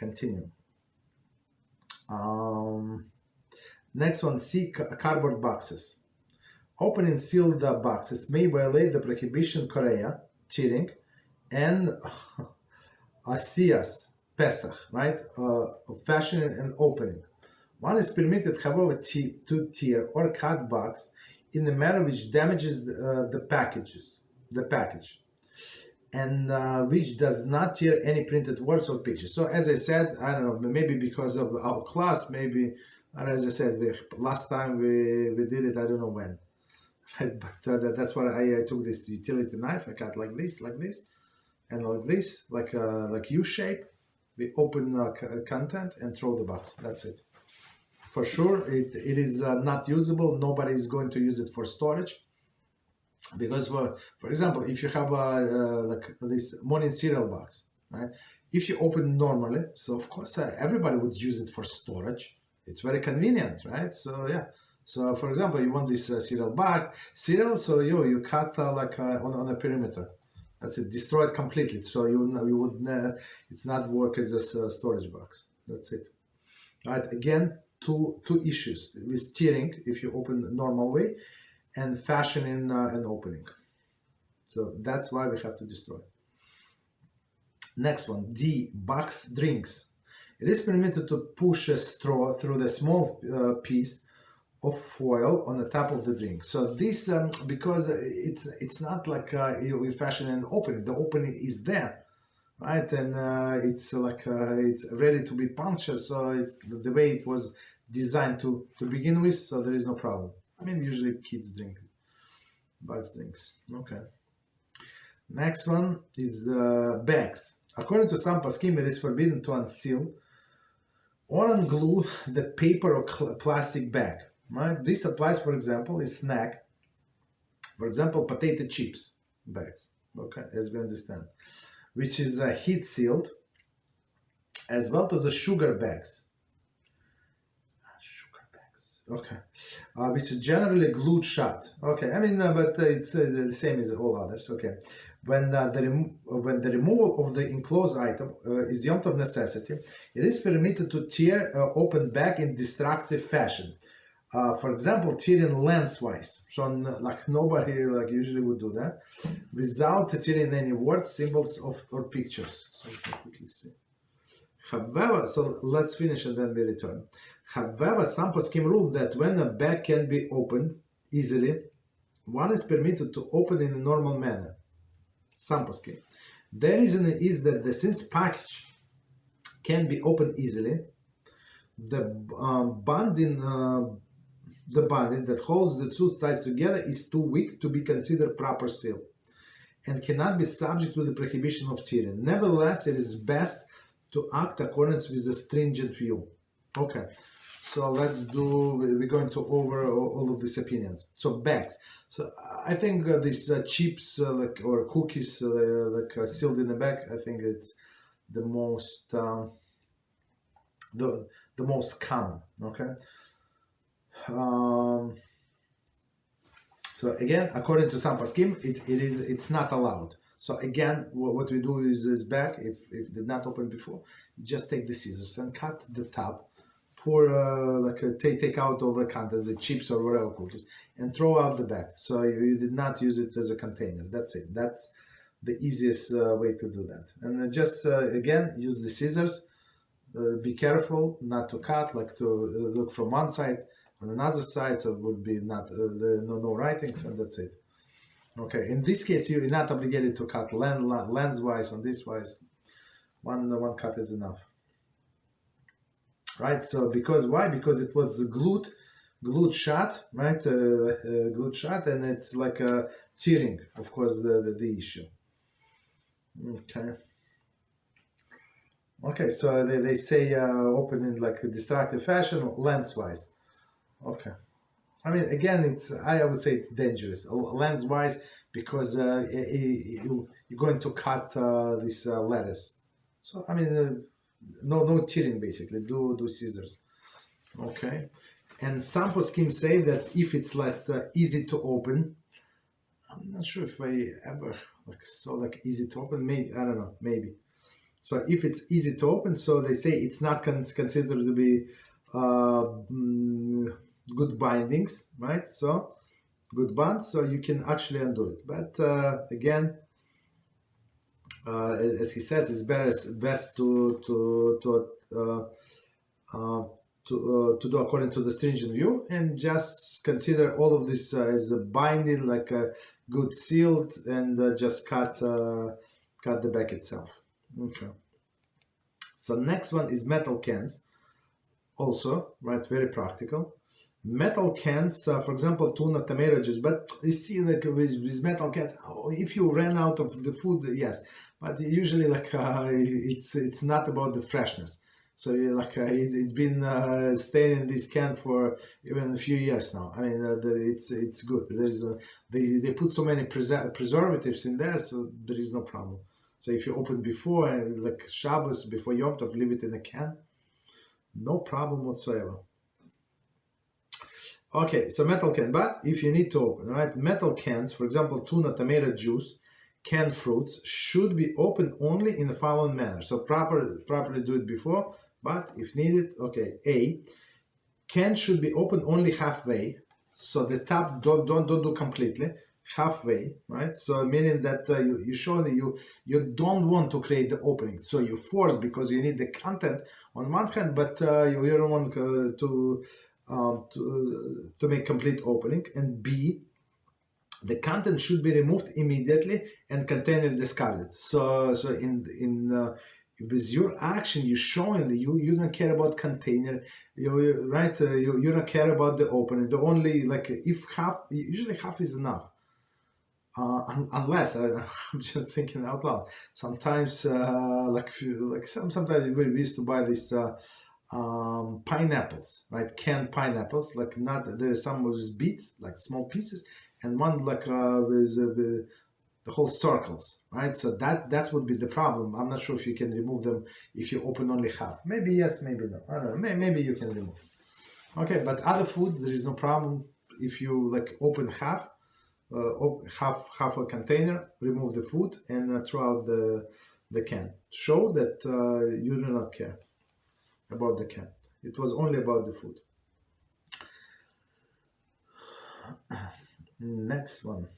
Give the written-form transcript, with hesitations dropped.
Continue. Next one, C, cardboard boxes. Open and sealed boxes may violate the prohibition Korea, cheating, and Asiyas, Pesach, right? Of fashioning and opening. One is permitted, however, to tear or cut box in a manner which damages the package, and which does not tear any printed words or pictures. So as I said, I don't know, maybe because of our class, maybe, as I said, last time we did it, I don't know when. Right? But that's why I took this utility knife. I cut like this, and like this, like U shape. We open content and throw the box. That's it. For sure, it is not usable. Nobody is going to use it for storage. Because, for example, if you have like this morning cereal box, right? If you open normally, so of course everybody would use it for storage. It's very convenient, right? So yeah. So for example, you want this cereal, so you cut on a perimeter. That's it. Destroy it completely. So you would it's not work as a storage box. That's it. Right. Again, two issues with tearing if you open the normal way, and fashioning and opening. So that's why we have to destroy. Next one, D, box drinks. It is permitted to push a straw through the small piece of foil on the top of the drink. So this, because it's not like you fashion and opening. The opening is there, right? And it's like it's ready to be punctured. So it's the way it was designed to begin with. So there is no problem. I mean, usually kids drink box drinks. Okay. Next one is bags. According to some poskim, it is forbidden to unseal or unglue the paper or plastic bag. Right? This applies, for example, in snack. For example, potato chips bags. Okay, as we understand, which is heat sealed, as well to the sugar bags. Okay, which is generally glued shut. Okay, I mean, but it's the same as all others. Okay, when the removal of the enclosed item is Yom Tov necessity, it is permitted to tear open bag in destructive fashion. For example, tearing lengthwise. So like nobody usually would do that without tearing any words, symbols, or pictures. So we can quickly see. However, so let's finish and then we return. However, some poskim rule that when a bag can be opened easily, one is permitted to open in a normal manner. Some poskim. The reason is that since package can be opened easily, the bonding that holds the two sides together is too weak to be considered proper seal, and cannot be subject to the prohibition of tearing. Nevertheless, it is best to act according with a stringent view. Okay, so we're going to over all of these opinions. So bags. So I think these chips or cookies sealed in a bag, I think it's the most the most common. Okay. So again, according to some poskim, it's not allowed. So again, what we do is back, if it did not open before, just take the scissors and cut the top, pour take out all the contents, the chips or whatever cookies, and throw out the bag. So you did not use it as a container. That's it. That's the easiest way to do that. And just again, use the scissors. Be careful not to cut, to look from one side on another side, so it would be not no writings, and that's it. Okay, in this case, you're not obligated to cut lengthwise on this wise. One cut is enough. Right, so why? Because it was glued shut, right? Glued shut, and it's like tearing, of course, the issue. Okay. Okay, so they say open in a destructive fashion, lengthwise. Okay. I mean, again, I would say it's dangerous lengthwise because you're going to cut these letters. So I mean, no tearing basically. Do scissors. Okay. And some poskim say that if it's easy to open, I'm not sure if I ever saw easy to open. Maybe, I don't know. Maybe. So if it's easy to open, so they say it's not considered to be good bindings, right? So good bond, so you can actually undo it. But again, as he said, it's best to do according to the stringent view, and just consider all of this as a binding, like a good sealed, and just cut the back itself. Okay. So next one is metal cans. Also, right, very practical. Metal cans, for example, tuna, tomato juice. But you see, like with metal cans, if you ran out of the food, yes. But usually, like it's not about the freshness. So like it's been staying in this can for even a few years now. I mean, it's good. There's they put so many preservatives in there, so there is no problem. So if you open before, like Shabbos, before Yom Tov, leave it in a can, no problem whatsoever. Okay, so metal can, but if you need to open, right, metal cans, for example, tuna, tomato juice, canned fruits, should be opened only in the following manner. So properly do it before, but if needed, okay. A, can should be opened only halfway, so the top don't do completely, halfway, right? So meaning that you show that you don't want to create the opening, so you force because you need the content on one hand, but you don't want to make complete opening. And B, the content should be removed immediately and container discarded. So in with your action, you're showing that you don't care about container, right? You don't care about the opening. The only, like, if half, usually half is enough. Unless I'm just thinking out loud. Sometimes, sometimes we used to buy this pineapples, right? Canned pineapples, like not there is some with beets, like small pieces, and one like with the whole circles, right? So that would be the problem. I'm not sure if you can remove them if you open only half. Maybe yes, maybe no. I don't know. Maybe you can remove. Okay, but other food there is no problem if you like open half. Half a container, remove the food, and throw out the can. Show that you do not care about the can. It was only about the food. Next one.